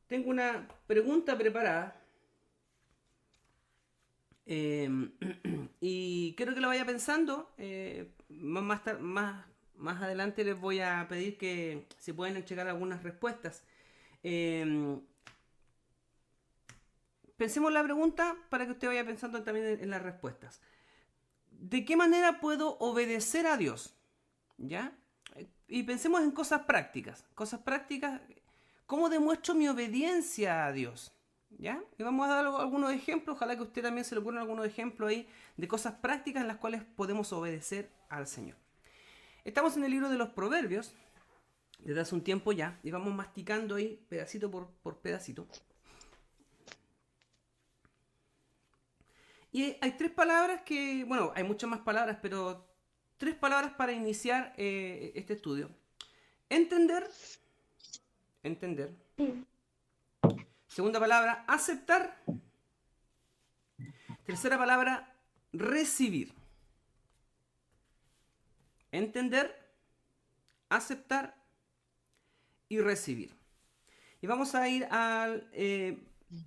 tengo una pregunta preparada y quiero que lo vaya pensando. Más adelante les voy a pedir que si pueden entregar algunas respuestas. Eh, Pensemos la pregunta para que usted vaya pensando también en las respuestas. ¿De qué manera puedo obedecer a Dios? ¿Ya? Y pensemos en cosas prácticas. Cosas prácticas. ¿Cómo demuestro mi obediencia a Dios? ¿Ya? Y vamos a dar algunos ejemplos. Ojalá que a usted también se le ocurran algunos ejemplos ahí de cosas prácticas en las cuales podemos obedecer al Señor. Estamos en el libro de los Proverbios desde hace un tiempo ya y vamos masticando ahí pedacito por pedacito. Y hay tres palabras que, bueno, hay muchas más palabras, pero tres palabras para iniciar este estudio. Entender, entender. Segunda palabra, aceptar. Tercera palabra, recibir. Entender, aceptar y recibir. Y vamos a ir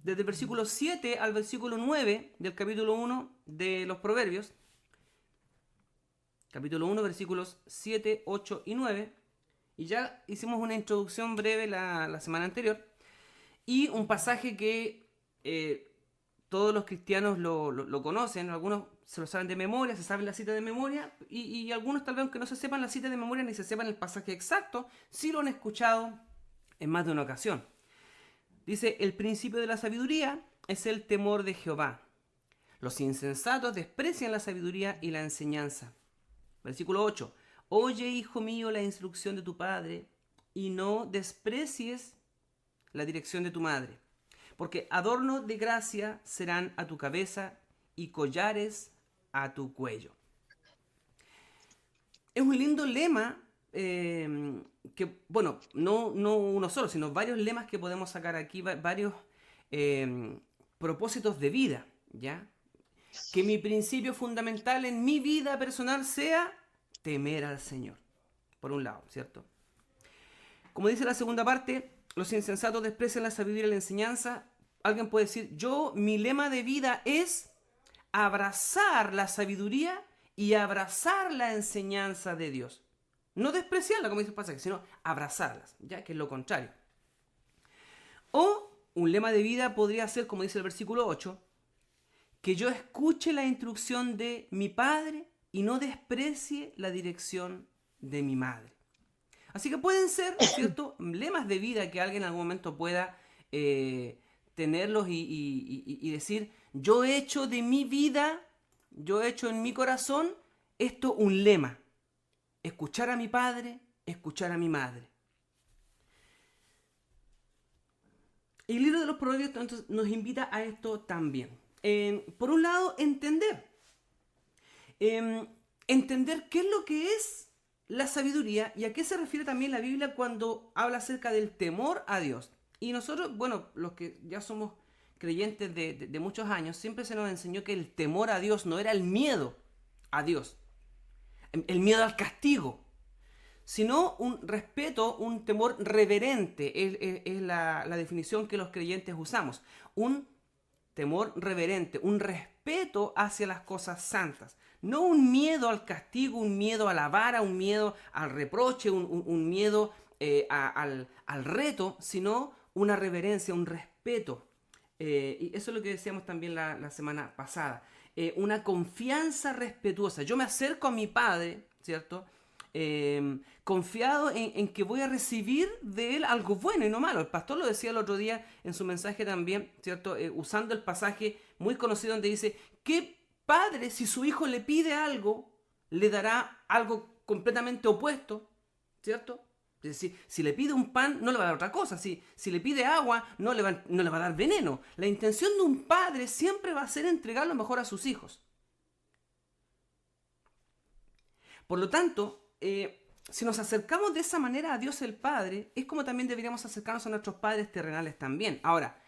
desde el versículo 7 al versículo 9 del capítulo 1 de los Proverbios. Capítulo 1, versículos 7, 8 y 9. Y ya hicimos una introducción breve la semana anterior. Y un pasaje que todos los cristianos lo conocen, algunos se lo saben de memoria, se saben la cita de memoria, y algunos tal vez aunque no se sepan la cita de memoria ni se sepan el pasaje exacto, sí lo han escuchado en más de una ocasión. Dice, el principio de la sabiduría es el temor de Jehová. Los insensatos desprecian la sabiduría y la enseñanza. Versículo 8. Oye, hijo mío, la instrucción de tu padre, y no desprecies la dirección de tu madre, porque adorno de gracia serán a tu cabeza y collares a tu cuello. Es un lindo lema que, bueno, no uno solo, sino varios lemas que podemos sacar aquí, varios propósitos de vida, ¿ya? Que mi principio fundamental en mi vida personal sea temer al Señor, por un lado, ¿cierto? Como dice la segunda parte, los insensatos desprecian la sabiduría y la enseñanza. Alguien puede decir, mi lema de vida es abrazar la sabiduría y abrazar la enseñanza de Dios. No despreciarla, como dice el pasaje, sino abrazarlas, ya que es lo contrario. O un lema de vida podría ser, como dice el versículo 8, que yo escuche la instrucción de mi padre y no desprecie la dirección de mi madre. Así que pueden ser, ¿cierto?, lemas de vida que alguien en algún momento pueda tenerlos y decir, yo he hecho de mi vida, yo he hecho en mi corazón esto un lema. Escuchar a mi padre, escuchar a mi madre. Y el libro de los Proverbios entonces, nos invita a esto también. Por un lado, entender. Entender qué es lo que es la sabiduría y a qué se refiere también la Biblia cuando habla acerca del temor a Dios. Y nosotros, bueno, los que ya somos creyentes de muchos años, siempre se nos enseñó que el temor a Dios no era el miedo a Dios, el miedo al castigo, sino un respeto, un temor reverente, es la definición que los creyentes usamos. Un temor reverente, un respeto hacia las cosas santas. No un miedo al castigo, un miedo a la vara, un miedo al reproche, un miedo al reto, sino una reverencia, un respeto. Y eso es lo que decíamos también la semana pasada. Una confianza respetuosa. Yo me acerco a mi padre, ¿cierto? Confiado en que voy a recibir de él algo bueno y no malo. El pastor lo decía el otro día en su mensaje también, ¿cierto? Usando el pasaje muy conocido donde dice, ¿qué padre si su hijo le pide algo, le dará algo completamente opuesto? ¿Cierto? Es decir, si le pide un pan, no le va a dar otra cosa. Si le pide agua, no le va a dar veneno. La intención de un padre siempre va a ser entregar lo mejor a sus hijos. Por lo tanto, si nos acercamos de esa manera a Dios el Padre, es como también deberíamos acercarnos a nuestros padres terrenales también. Ahora,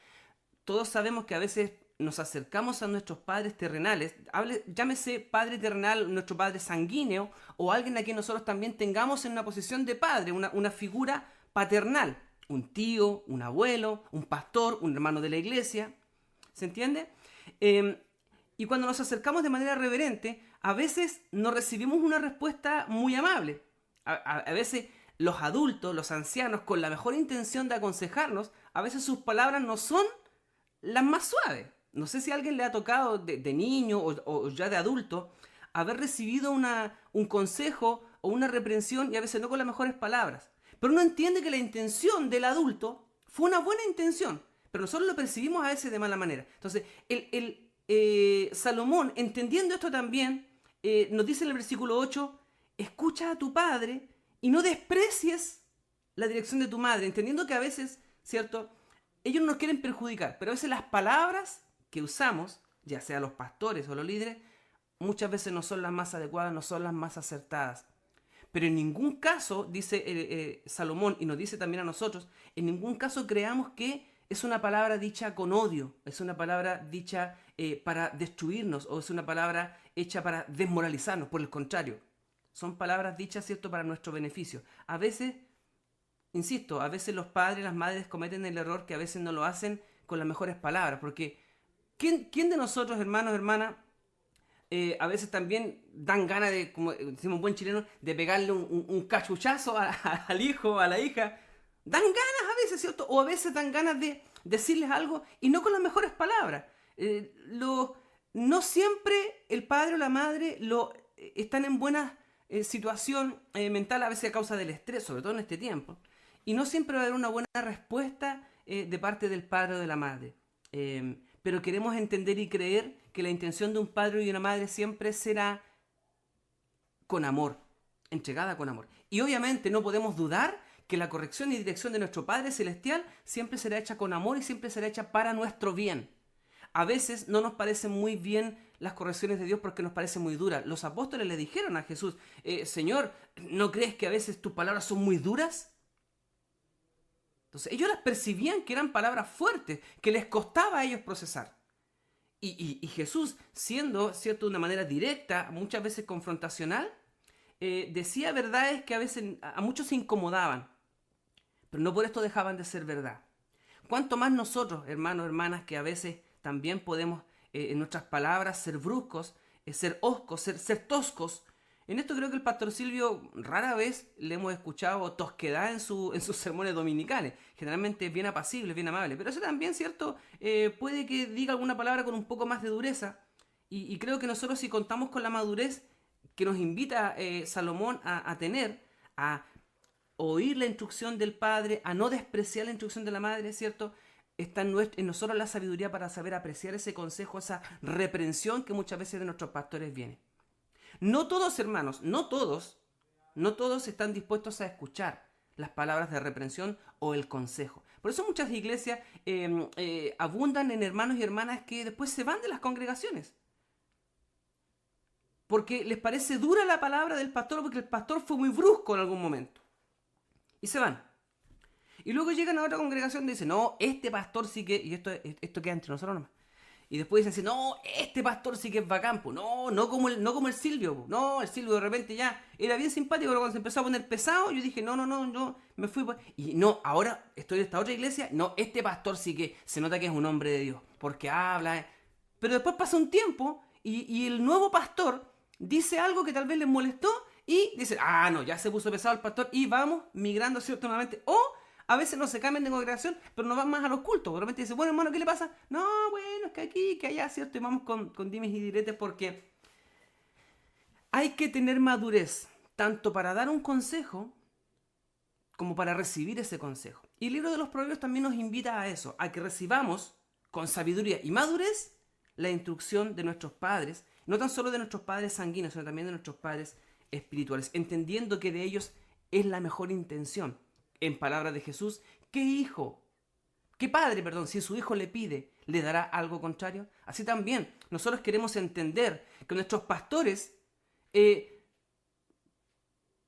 todos sabemos que a veces nos acercamos a nuestros padres terrenales, llámese padre terrenal, nuestro padre sanguíneo, o alguien a quien nosotros también tengamos en una posición de padre, una figura paternal. un tío, un abuelo, un pastor, un hermano de la iglesia. ¿Se entiende? Y cuando nos acercamos de manera reverente, a veces no recibimos una respuesta muy amable. A veces los adultos, los ancianos, con la mejor intención de aconsejarnos, a veces sus palabras no son las más suaves. No sé si a alguien le ha tocado de niño o ya de adulto haber recibido un consejo o una reprensión y a veces no con las mejores palabras. Pero uno entiende que la intención del adulto fue una buena intención, pero nosotros lo percibimos a veces de mala manera. Entonces, Salomón, entendiendo esto también, nos dice en el versículo 8, escucha a tu padre y no desprecies la dirección de tu madre, entendiendo que a veces, ¿cierto? Ellos nos quieren perjudicar, pero a veces las palabras que usamos, ya sea los pastores o los líderes, muchas veces no son las más adecuadas, no son las más acertadas. Pero en ningún caso, dice Salomón, y nos dice también a nosotros, en ningún caso creamos que es una palabra dicha con odio, es una palabra dicha para destruirnos, o es una palabra hecha para desmoralizarnos. Por el contrario, son palabras dichas, ¿cierto?, para nuestro beneficio. A veces, insisto, a veces los padres, las madres cometen el error que a veces no lo hacen con las mejores palabras, porque ¿quién de nosotros, hermanos, hermanas, a veces también dan ganas de, como decimos un buen chileno, de pegarle un cachuchazo al hijo, a la hija? Dan ganas a veces, ¿cierto? O a veces dan ganas de decirles algo y no con las mejores palabras. No siempre el padre o la madre están en buena situación mental, a veces a causa del estrés, sobre todo en este tiempo. Y no siempre va a haber una buena respuesta de parte del padre o de la madre. Pero queremos entender y creer que la intención de un padre y de una madre siempre será con amor, entregada con amor. Y obviamente no podemos dudar que la corrección y dirección de nuestro Padre Celestial siempre será hecha con amor y siempre será hecha para nuestro bien. A veces no nos parecen muy bien las correcciones de Dios porque nos parecen muy duras. Los apóstoles le dijeron a Jesús, Señor, ¿no crees que a veces tus palabras son muy duras? Entonces ellos las percibían que eran palabras fuertes, que les costaba a ellos procesar. Y Jesús, siendo, ¿cierto?, de una manera directa, muchas veces confrontacional, decía verdades que a veces a muchos se incomodaban, pero no por esto dejaban de ser verdad. Cuanto más nosotros, hermanos, hermanas, que a veces también podemos en nuestras palabras ser bruscos, ser hoscos, ser toscos. En esto creo que el pastor Silvio rara vez le hemos escuchado tosquedad en sus sermones dominicales. Generalmente es bien apacible, bien amable. Pero eso también, ¿cierto? Puede que diga alguna palabra con un poco más de dureza. Y creo que nosotros, si contamos con la madurez que nos invita Salomón a tener, a oír la instrucción del padre, a no despreciar la instrucción de la madre, ¿cierto? Está en nosotros la sabiduría para saber apreciar ese consejo, esa reprensión que muchas veces de nuestros pastores viene. No todos, hermanos, no todos están dispuestos a escuchar las palabras de reprensión o el consejo. Por eso muchas iglesias abundan en hermanos y hermanas que después se van de las congregaciones. Porque les parece dura la palabra del pastor, porque el pastor fue muy brusco en algún momento. Y se van. Y luego llegan a otra congregación y dicen, no, este pastor sí que... Y esto queda entre nosotros nomás. Y después dicen, no, este pastor sí que es bacán, pues. No como el Silvio, pues. No, el Silvio de repente ya era bien simpático, pero cuando se empezó a poner pesado, yo dije, no, me fui. Pues. Y no, ahora estoy en esta otra iglesia, no, este pastor sí que se nota que es un hombre de Dios, porque habla. Pero después pasa un tiempo y el nuevo pastor dice algo que tal vez les molestó y dice, no, ya se puso pesado el pastor y vamos migrando cierto nuevamente. O a veces no se cambian de congregación, pero no van más a los cultos. De repente dice, bueno, hermano, ¿qué le pasa? No, bueno, es que aquí, que allá, ¿cierto? Y vamos con dimes y diretes porque hay que tener madurez, tanto para dar un consejo como para recibir ese consejo. Y el libro de los Proverbios también nos invita a eso, a que recibamos con sabiduría y madurez la instrucción de nuestros padres, no tan solo de nuestros padres sanguíneos, sino también de nuestros padres espirituales, entendiendo que de ellos es la mejor intención. En palabras de Jesús, ¿qué padre, si su hijo le pide, le dará algo contrario? Así también, nosotros queremos entender que nuestros pastores, ¿quién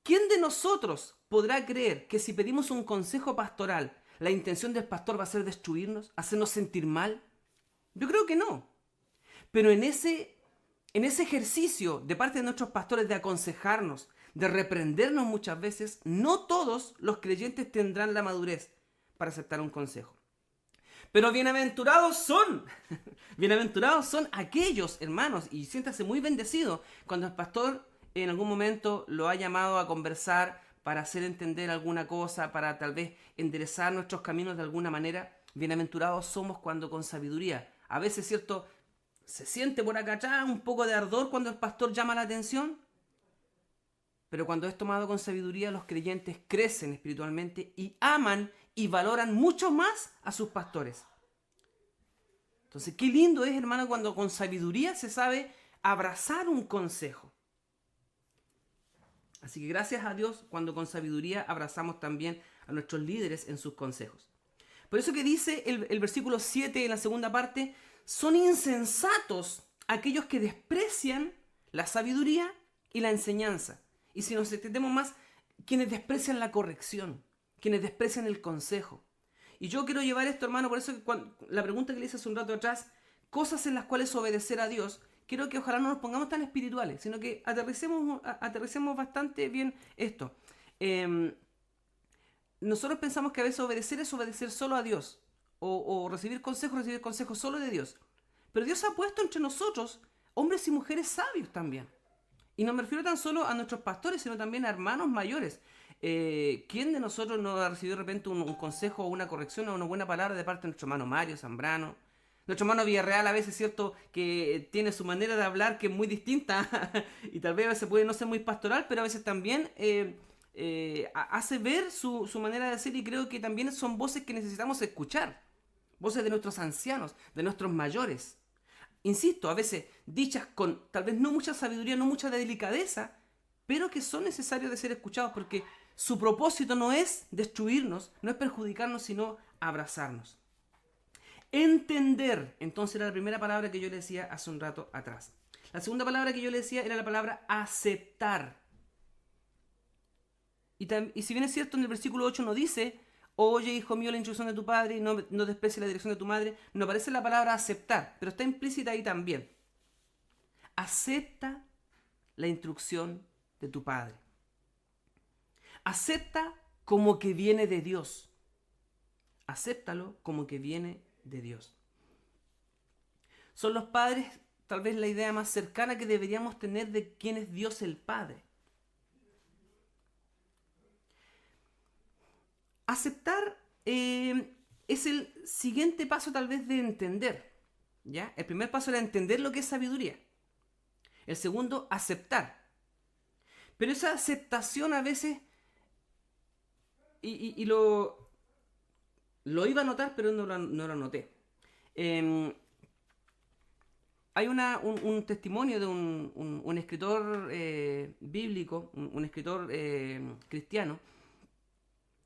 de nosotros podrá creer que si pedimos un consejo pastoral, la intención del pastor va a ser destruirnos, hacernos sentir mal? Yo creo que no. Pero en ese ejercicio de parte de nuestros pastores de aconsejarnos, de reprendernos muchas veces, no todos los creyentes tendrán la madurez para aceptar un consejo. Pero bienaventurados son aquellos, hermanos, y siéntase muy bendecido cuando el pastor en algún momento lo ha llamado a conversar para hacer entender alguna cosa, para tal vez enderezar nuestros caminos de alguna manera. Bienaventurados somos cuando con sabiduría. A veces, ¿cierto? Se siente por acá atrás un poco de ardor cuando el pastor llama la atención. Pero cuando es tomado con sabiduría, los creyentes crecen espiritualmente y aman y valoran mucho más a sus pastores. Entonces, qué lindo es, hermano, cuando con sabiduría se sabe abrazar un consejo. Así que gracias a Dios, cuando con sabiduría abrazamos también a nuestros líderes en sus consejos. Por eso que dice el versículo 7 en la segunda parte, son insensatos aquellos que desprecian la sabiduría y la enseñanza. Y si nos extendemos más, quienes desprecian la corrección, quienes desprecian el consejo. Y yo quiero llevar esto, hermano, por eso que la pregunta que le hice hace un rato atrás, cosas en las cuales obedecer a Dios, quiero que ojalá no nos pongamos tan espirituales, sino que aterricemos bastante bien esto. Nosotros pensamos que a veces obedecer es obedecer solo a Dios, o recibir consejos solo de Dios. Pero Dios ha puesto entre nosotros hombres y mujeres sabios también. Y no me refiero tan solo a nuestros pastores, sino también a hermanos mayores. ¿Quién de nosotros no ha recibido de repente un consejo o una corrección o una buena palabra de parte de nuestro hermano Mario Zambrano? Nuestro hermano Villarreal a veces es cierto que tiene su manera de hablar que es muy distinta y tal vez a veces puede no ser muy pastoral, pero a veces también hace ver su manera de decir, y creo que también son voces que necesitamos escuchar. Voces de nuestros ancianos, de nuestros mayores. Insisto, a veces dichas con tal vez no mucha sabiduría, no mucha delicadeza, pero que son necesarios de ser escuchados porque su propósito no es destruirnos, no es perjudicarnos, sino abrazarnos. Entender, entonces era la primera palabra que yo le decía hace un rato atrás. La segunda palabra que yo le decía era la palabra aceptar. Y si bien es cierto, en el versículo 8 no dice, oye, hijo mío, la instrucción de tu padre y no desprecies la dirección de tu madre, no aparece la palabra aceptar, pero está implícita ahí también. Acepta la instrucción de tu padre. Acepta como que viene de Dios. Acéptalo como que viene de Dios. Son los padres tal vez la idea más cercana que deberíamos tener de quién es Dios el Padre. Aceptar es el siguiente paso tal vez de entender. ¿Ya? El primer paso era entender lo que es sabiduría. El segundo, aceptar. Pero esa aceptación a veces, y lo iba a notar, pero no lo noté. Hay un testimonio de un escritor bíblico, un escritor cristiano,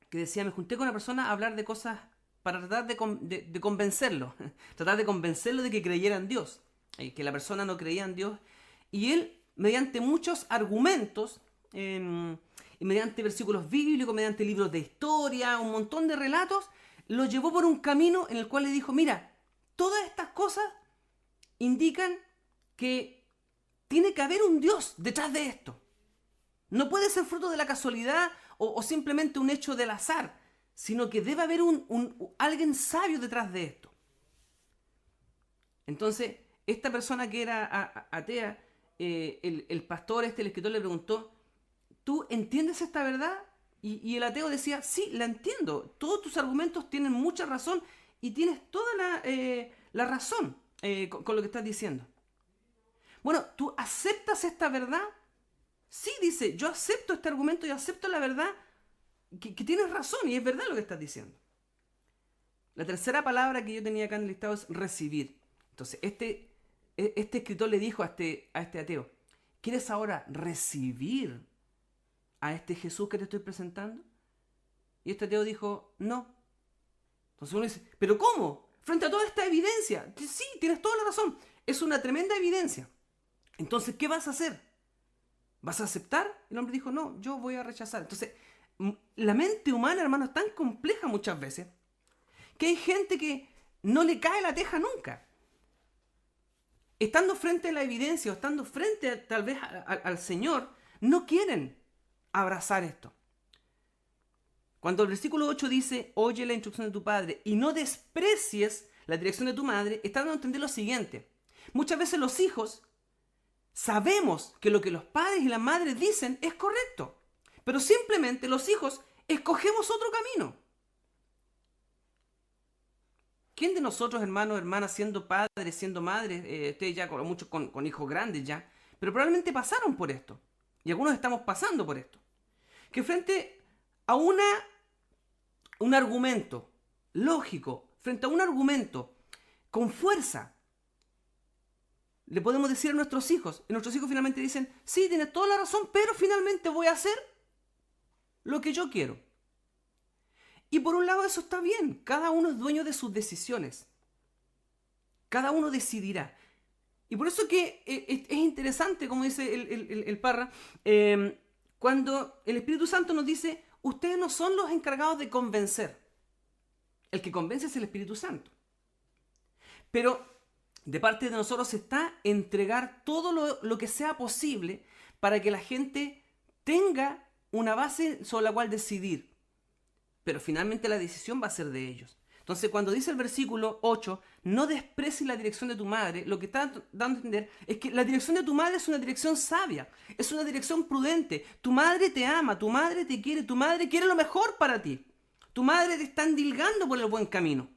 que decía, me junté con una persona a hablar de cosas para tratar de convencerlo, tratar de convencerlo de que creyera en Dios, que la persona no creía en Dios, y él, mediante muchos argumentos, y mediante versículos bíblicos, mediante libros de historia, un montón de relatos, lo llevó por un camino en el cual le dijo, mira, todas estas cosas indican que tiene que haber un Dios detrás de esto. No puede ser fruto de la casualidad o simplemente un hecho del azar, sino que debe haber alguien sabio detrás de esto. Entonces, esta persona que era atea, el pastor, el escritor le preguntó, ¿tú entiendes esta verdad? Y el ateo decía, sí, la entiendo. Todos tus argumentos tienen mucha razón y tienes toda la razón con lo que estás diciendo. Bueno, ¿tú aceptas esta verdad? Sí, dice, yo acepto este argumento y acepto la verdad que tienes razón y es verdad lo que estás diciendo. La tercera palabra que yo tenía acá en el listado es recibir. Entonces, este escritor le dijo a este ateo, ¿quieres ahora recibir a este Jesús que te estoy presentando? Y este ateo dijo, no. Entonces uno dice, ¿pero cómo? Frente a toda esta evidencia. Sí, tienes toda la razón. Es una tremenda evidencia. Entonces, ¿qué vas a hacer? ¿Vas a aceptar? El hombre dijo, no, yo voy a rechazar. Entonces, la mente humana, hermano, es tan compleja muchas veces que hay gente que no le cae la teja nunca. Estando frente a la evidencia o estando frente tal vez al Señor, no quieren abrazar esto. Cuando el versículo 8 dice, oye la instrucción de tu padre y no desprecies la dirección de tu madre, está dando a entender lo siguiente. Muchas veces los hijos sabemos que lo que los padres y las madres dicen es correcto, pero simplemente los hijos escogemos otro camino. ¿Quién de nosotros, hermanos, hermanas, siendo padres, siendo madres, ustedes ya muchos con hijos grandes ya, pero probablemente pasaron por esto, y algunos estamos pasando por esto, que frente a un argumento lógico, frente a un argumento con fuerza, le podemos decir a nuestros hijos, y nuestros hijos finalmente dicen, sí, tienes toda la razón, pero finalmente voy a hacer lo que yo quiero. Y por un lado eso está bien, cada uno es dueño de sus decisiones, cada uno decidirá. Y por eso que es interesante, como dice el Parra, cuando el Espíritu Santo nos dice, ustedes no son los encargados de convencer, el que convence es el Espíritu Santo. Pero de parte de nosotros está entregar todo lo que sea posible para que la gente tenga una base sobre la cual decidir. Pero finalmente la decisión va a ser de ellos. Entonces, cuando dice el versículo 8, no desprecies la dirección de tu madre, lo que está dando a entender es que la dirección de tu madre es una dirección sabia, es una dirección prudente. Tu madre te ama, tu madre te quiere, tu madre quiere lo mejor para ti. Tu madre te está endilgando por el buen camino.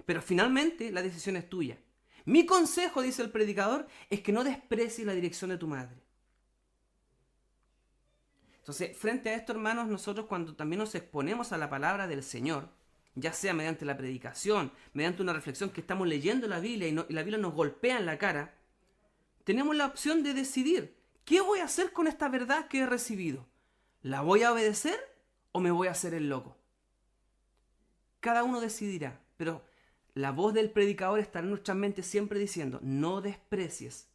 Pero finalmente la decisión es tuya. Mi consejo, dice el predicador, es que no desprecies la dirección de tu madre. Entonces, frente a esto, hermanos, nosotros cuando también nos exponemos a la palabra del Señor, ya sea mediante la predicación, mediante una reflexión que estamos leyendo la Biblia y la Biblia nos golpea en la cara, tenemos la opción de decidir, ¿qué voy a hacer con esta verdad que he recibido? ¿La voy a obedecer o me voy a hacer el loco? Cada uno decidirá, pero la voz del predicador está en nuestra mente siempre diciendo, no desprecies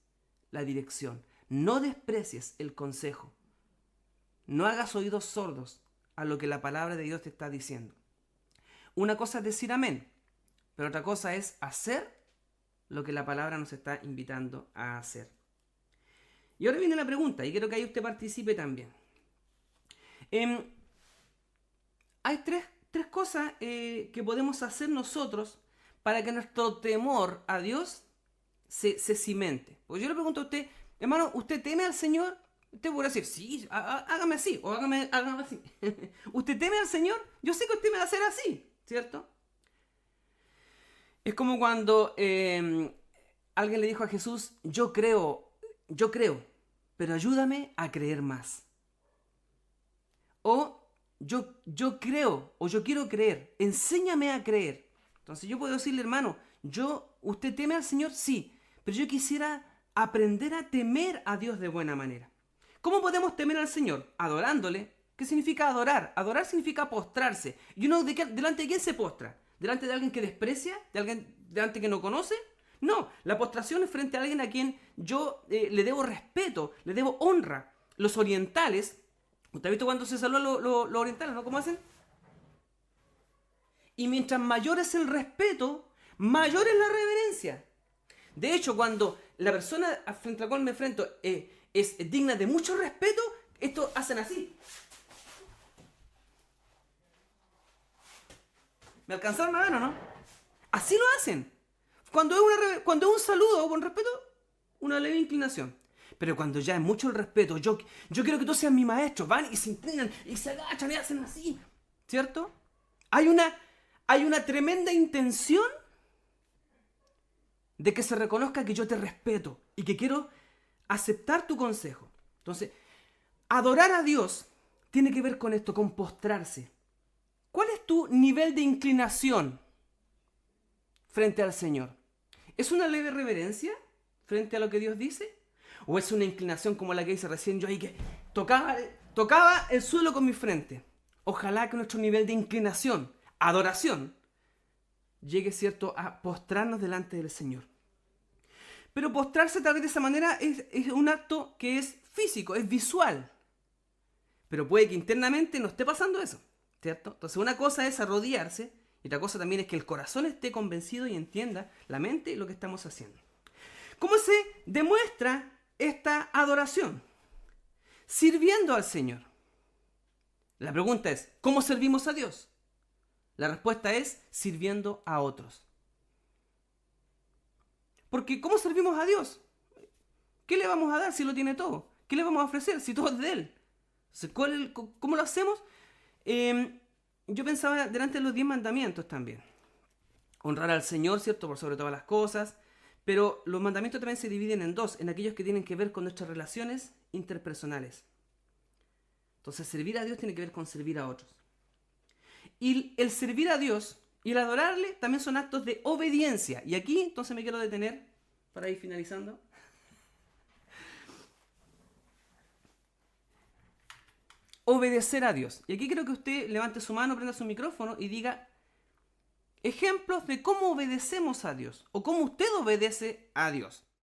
la dirección, no desprecies el consejo. No hagas oídos sordos a lo que la palabra de Dios te está diciendo. Una cosa es decir amén, pero otra cosa es hacer lo que la palabra nos está invitando a hacer. Y ahora viene la pregunta, y quiero que ahí usted participe también. Hay tres cosas que podemos hacer nosotros para que nuestro temor a Dios se cimente. Porque yo le pregunto a usted, hermano, ¿usted teme al Señor? Usted podrá decir, sí, hágame así, o hágame así. ¿Usted teme al Señor? Yo sé que usted me va a hacer así, ¿cierto? Es como cuando alguien le dijo a Jesús, yo creo, pero ayúdame a creer más. O yo creo, o yo quiero creer, enséñame a creer. Entonces yo puedo decirle, hermano, ¿usted teme al Señor? Sí, pero yo quisiera aprender a temer a Dios de buena manera. ¿Cómo podemos temer al Señor? Adorándole. ¿Qué significa adorar? Adorar significa postrarse. ¿Y uno delante de quién se postra? ¿Delante de alguien que desprecia? ¿De alguien delante que no conoce? No, la postración es frente a alguien a quien yo le debo respeto, le debo honra. Los orientales, ¿usted ha visto cuando se saludan los orientales, no? ¿Cómo hacen? Y mientras mayor es el respeto, mayor es la reverencia. De hecho, cuando la persona frente a la cual me enfrento es digna de mucho respeto, estos hacen así. ¿Me alcanzaron a ver o no? Así lo hacen. Cuando es un saludo con respeto, una leve inclinación. Pero cuando ya es mucho el respeto, yo quiero que tú seas mi maestro, van y se inclinan y se agachan y hacen así. ¿Cierto? Hay una tremenda intención de que se reconozca que yo te respeto y que quiero aceptar tu consejo. Entonces, adorar a Dios tiene que ver con esto, con postrarse. ¿Cuál es tu nivel de inclinación frente al Señor? ¿Es una leve reverencia frente a lo que Dios dice? ¿O es una inclinación como la que hice recién yo ahí que tocaba el suelo con mi frente? Ojalá que nuestro nivel de inclinación, adoración, llegue, ¿cierto?, a postrarnos delante del Señor. Pero postrarse tal vez de esa manera es un acto que es físico, es visual. Pero puede que internamente no esté pasando eso, ¿cierto? Entonces una cosa es arrodillarse y otra cosa también es que el corazón esté convencido y entienda la mente y lo que estamos haciendo. ¿Cómo se demuestra esta adoración? Sirviendo al Señor. La pregunta es, ¿cómo servimos a Dios? La respuesta es sirviendo a otros. Porque ¿cómo servimos a Dios? ¿Qué le vamos a dar si lo tiene todo? ¿Qué le vamos a ofrecer si todo es de Él? ¿Cómo lo hacemos? Yo pensaba delante de los 10 mandamientos también. Honrar al Señor, ¿cierto? Por sobre todas las cosas. Pero los mandamientos también se dividen en dos, en aquellos que tienen que ver con nuestras relaciones interpersonales. Entonces, servir a Dios tiene que ver con servir a otros. Y el servir a Dios y el adorarle también son actos de obediencia. Y aquí entonces me quiero detener para ir finalizando. Obedecer a Dios. Y aquí quiero que usted levante su mano, prenda su micrófono y diga ejemplos de cómo obedecemos a Dios o cómo usted obedece a Dios.